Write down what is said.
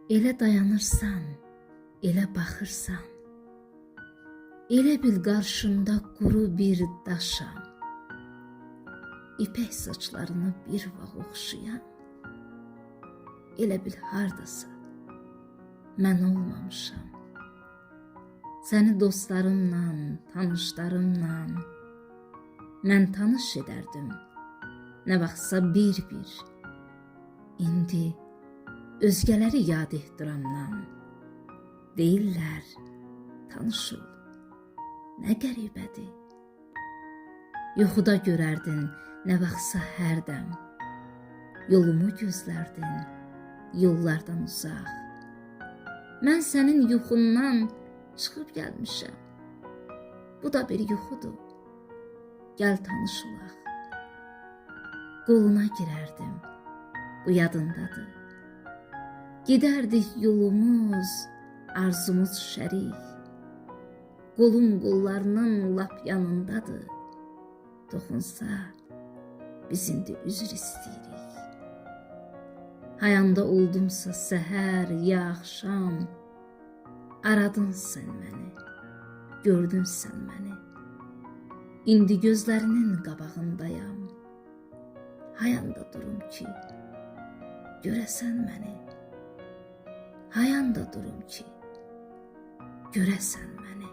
Elə dayanırsan, elə baxırsan, elə bil qarşında quru bir daşam. İpək saçlarını bir vaxt oxşayan, elə bil hardasa mən olmamışam. Səni dostlarımla, tanışlarımla mən tanış edərdim, nə vaxtsa bir-bir. İndi özgələri yad ehtiramdan deyirlər, tanış ol, nə qəribədir. Yuxuda görərdin nə vaxtsa hərdəm, yolumu gözlərdin yollardan uzaq. Mən sənin yuxundan çıxıb gəlmişəm, bu da bir yuxudur, gəl tanış olaq. Qoluna girərdim, bu yadındadır. Gidərdik yolumuz, arzumuz şərik. Qolum qollarının lap yanındadır. Toxunsa, biz indi üzr istəyirik. Hayanda oldumsa səhər, ya axşam, aradın sən məni, gördün sən məni. İndi gözlərinin qabağındayam. Hayanda durum ki, görəsən məni. Hayanda durum ki, görəsən məni.